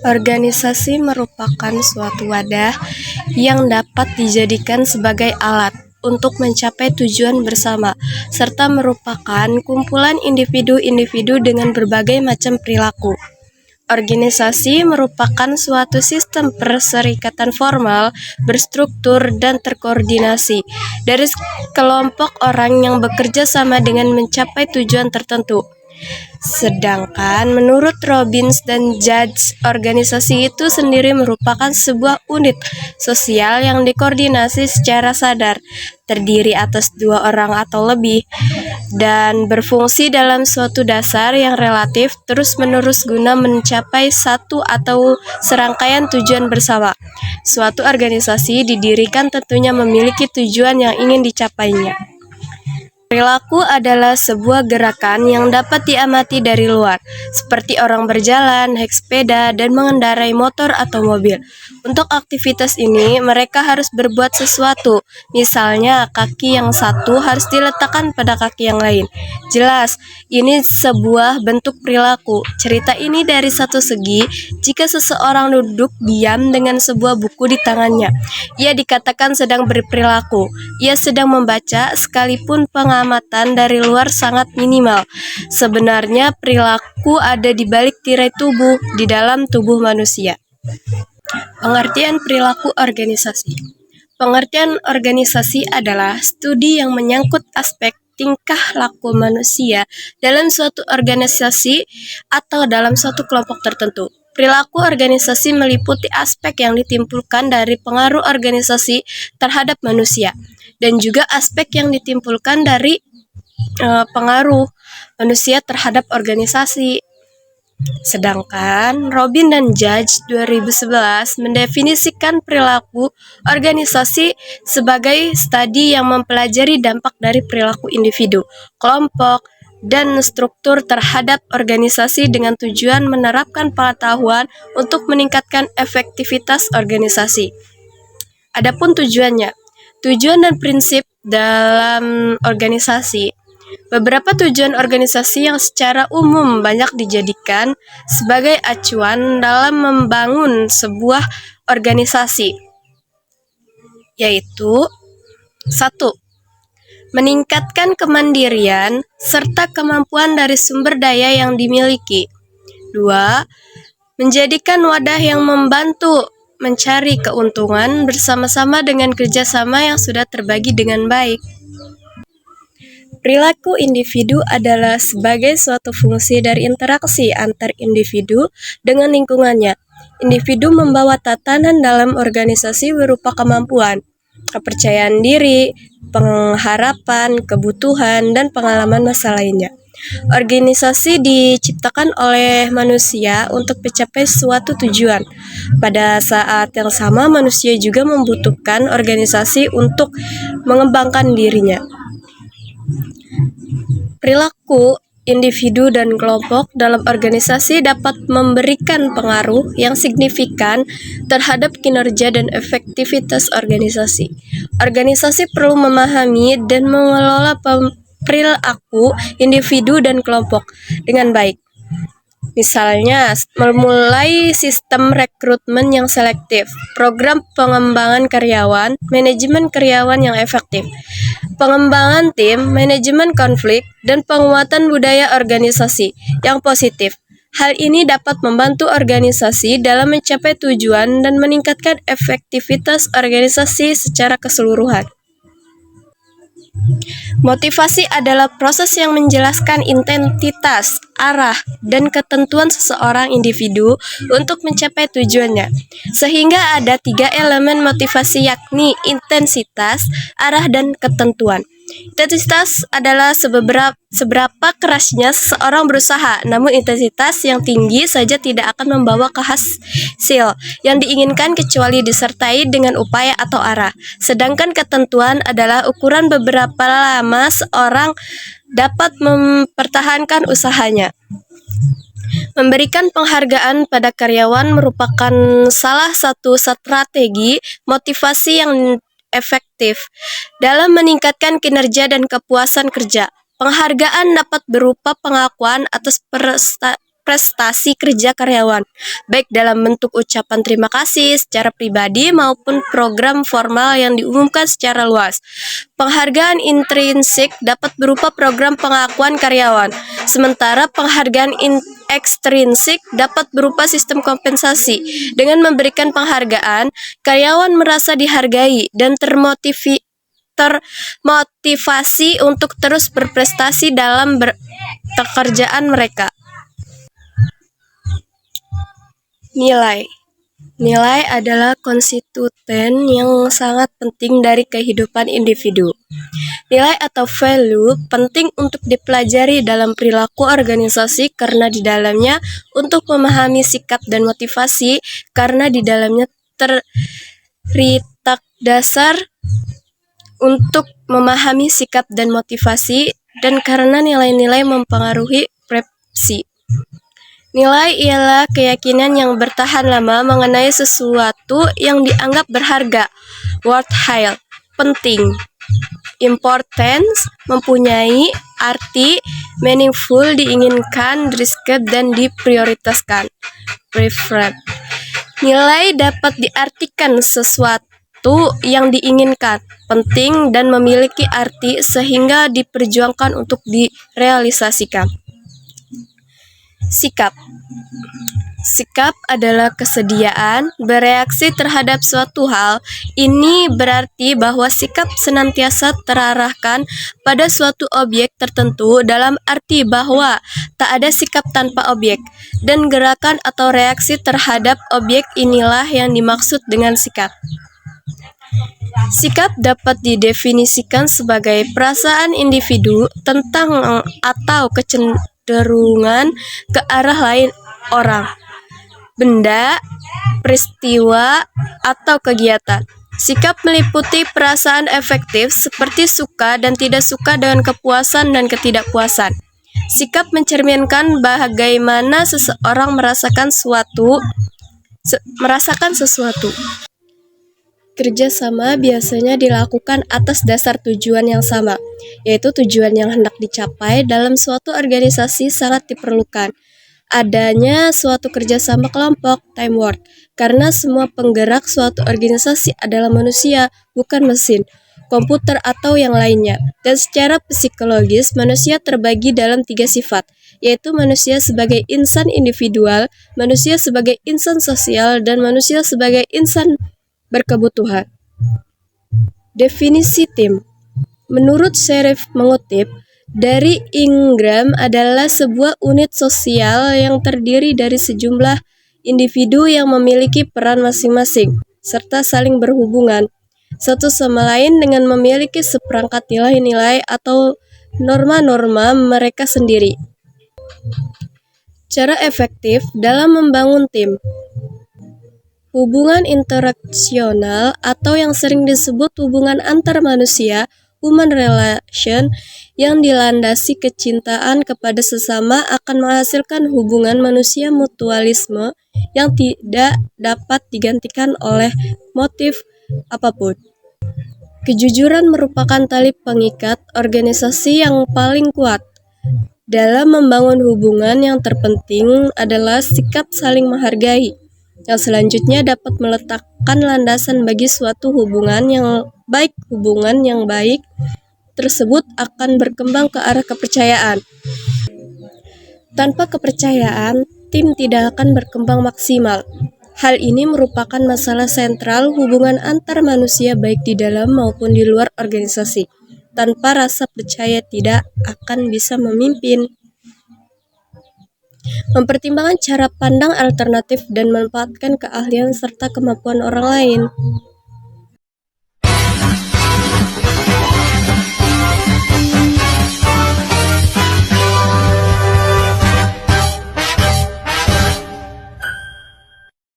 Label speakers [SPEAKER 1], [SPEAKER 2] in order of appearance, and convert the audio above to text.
[SPEAKER 1] Organisasi merupakan suatu wadah yang dapat dijadikan sebagai alat untuk mencapai tujuan bersama, serta merupakan kumpulan individu-individu dengan berbagai macam perilaku. Organisasi merupakan suatu sistem perserikatan formal, berstruktur, dan terkoordinasi dari kelompok orang yang bekerja sama dengan mencapai tujuan tertentu. Sedangkan menurut Robbins dan Judge, organisasi itu sendiri merupakan sebuah unit sosial yang dikoordinasi secara sadar, terdiri atas dua orang atau lebih, dan berfungsi dalam suatu dasar yang relatif terus-menerus guna mencapai satu atau serangkaian tujuan bersama. Suatu organisasi didirikan tentunya memiliki tujuan yang ingin dicapainya. Perilaku adalah sebuah gerakan yang dapat diamati dari luar, seperti orang berjalan, naik sepeda, dan mengendarai motor atau mobil. Untuk aktivitas ini, mereka harus berbuat sesuatu. Misalnya, kaki yang satu harus diletakkan pada kaki yang lain. Jelas, ini sebuah bentuk perilaku. Cerita ini dari satu segi, jika seseorang duduk diam dengan sebuah buku di tangannya, ia dikatakan sedang berperilaku. Ia sedang membaca, sekalipun pengamatan dari luar sangat minimal. Sebenarnya perilaku ada di balik tirai tubuh, di dalam tubuh manusia. Pengertian perilaku organisasi. Pengertian organisasi adalah studi yang menyangkut aspek tingkah laku manusia dalam suatu organisasi atau dalam suatu kelompok tertentu. Perilaku organisasi meliputi aspek yang ditimbulkan dari pengaruh organisasi terhadap manusia, dan juga aspek yang ditimbulkan dari pengaruh manusia terhadap organisasi. Sedangkan Robin dan Judge 2011 mendefinisikan perilaku organisasi sebagai studi yang mempelajari dampak dari perilaku individu, kelompok, dan struktur terhadap organisasi dengan tujuan menerapkan pengetahuan untuk meningkatkan efektivitas organisasi. Adapun tujuannya, tujuan dan prinsip dalam organisasi. Beberapa tujuan organisasi yang secara umum banyak dijadikan sebagai acuan dalam membangun sebuah organisasi, yaitu 1. Meningkatkan kemandirian serta kemampuan dari sumber daya yang dimiliki. 2. Menjadikan wadah yang membantu mencari keuntungan bersama-sama dengan kerjasama yang sudah terbagi dengan baik. Perilaku individu adalah sebagai suatu fungsi dari interaksi antar individu dengan lingkungannya. Individu membawa tatanan dalam organisasi berupa kemampuan, kepercayaan diri, pengharapan, kebutuhan, dan pengalaman masa lainnya. Organisasi diciptakan oleh manusia untuk mencapai suatu tujuan. Pada saat yang sama, manusia juga membutuhkan organisasi untuk mengembangkan dirinya. Perilaku individu dan kelompok dalam organisasi dapat memberikan pengaruh yang signifikan terhadap kinerja dan efektivitas organisasi. Organisasi perlu memahami dan mengelola perilaku individu dan kelompok dengan baik. Misalnya, memulai sistem rekrutmen yang selektif, program pengembangan karyawan, manajemen karyawan yang efektif, pengembangan tim, manajemen konflik, dan penguatan budaya organisasi yang positif. Hal ini dapat membantu organisasi dalam mencapai tujuan dan meningkatkan efektivitas organisasi secara keseluruhan. Motivasi adalah proses yang menjelaskan identitas, arah, dan ketentuan seseorang individu untuk mencapai tujuannya. Sehingga ada 3 elemen motivasi, yakni intensitas, arah, dan ketentuan. Intensitas adalah seberapa kerasnya seseorang berusaha, namun intensitas yang tinggi saja tidak akan membawa ke hasil yang diinginkan kecuali disertai dengan upaya atau arah. Sedangkan ketentuan adalah ukuran beberapa lama seorang dapat mempertahankan usahanya. Memberikan penghargaan pada karyawan merupakan salah satu strategi motivasi yang efektif dalam meningkatkan kinerja dan kepuasan kerja. Penghargaan dapat berupa pengakuan atas prestasi kerja karyawan, baik dalam bentuk ucapan terima kasih secara pribadi maupun program formal yang diumumkan secara luas. Penghargaan intrinsik dapat berupa program pengakuan karyawan, sementara penghargaan ekstrinsik dapat berupa sistem kompensasi. Dengan memberikan penghargaan, karyawan merasa dihargai dan termotivasi untuk terus berprestasi dalam pekerjaan mereka. Nilai. Nilai adalah konstituen yang sangat penting dari kehidupan individu. Nilai atau value penting untuk dipelajari dalam perilaku organisasi karena di dalamnya untuk memahami sikap dan motivasi karena di dalamnya terletak dasar untuk memahami sikap dan motivasi dan karena nilai-nilai mempengaruhi persepsi. Nilai ialah keyakinan yang bertahan lama mengenai sesuatu yang dianggap berharga, worthwhile, penting, importance, mempunyai arti, meaningful, diinginkan, desired, dan diprioritaskan, preferred. Nilai dapat diartikan sesuatu yang diinginkan, penting, dan memiliki arti sehingga diperjuangkan untuk direalisasikan. Sikap. Sikap adalah kesediaan bereaksi terhadap suatu hal. Ini berarti bahwa sikap senantiasa terarahkan pada suatu objek tertentu dalam arti bahwa tak ada sikap tanpa objek, dan gerakan atau reaksi terhadap objek inilah yang dimaksud dengan sikap. Sikap dapat didefinisikan sebagai perasaan individu tentang atau kecenderungan ke arah lain orang, benda, peristiwa, atau kegiatan. Sikap meliputi perasaan efektif seperti suka dan tidak suka dengan kepuasan dan ketidakpuasan. Sikap mencerminkan bagaimana seseorang merasakan sesuatu. Kerjasama biasanya dilakukan atas dasar tujuan yang sama, yaitu tujuan yang hendak dicapai dalam suatu organisasi sangat diperlukan. Adanya suatu kerjasama kelompok, teamwork, karena semua penggerak suatu organisasi adalah manusia, bukan mesin, komputer, atau yang lainnya. Dan secara psikologis, manusia terbagi dalam 3 sifat, yaitu manusia sebagai insan individual, manusia sebagai insan sosial, dan manusia sebagai insan berkebutuhan. Definisi tim. Menurut Sherif mengutip, dari Ingram adalah sebuah unit sosial yang terdiri dari sejumlah individu yang memiliki peran masing-masing, serta saling berhubungan satu sama lain dengan memiliki seperangkat nilai-nilai atau norma-norma mereka sendiri. Cara efektif dalam membangun tim. Hubungan interaksional atau yang sering disebut hubungan antar manusia, human relation, yang dilandasi kecintaan kepada sesama akan menghasilkan hubungan manusia mutualisme yang tidak dapat digantikan oleh motif apapun. Kejujuran merupakan tali pengikat organisasi yang paling kuat. Dalam membangun hubungan yang terpenting adalah sikap saling menghargai, yang selanjutnya dapat meletakkan landasan bagi suatu hubungan yang baik. Hubungan yang baik tersebut akan berkembang ke arah kepercayaan. Tanpa kepercayaan, tim tidak akan berkembang maksimal. Hal ini merupakan masalah sentral hubungan antar manusia baik di dalam maupun di luar organisasi. Tanpa rasa percaya tidak akan bisa memimpin. Mempertimbangkan cara pandang alternatif dan memanfaatkan keahlian serta kemampuan orang lain.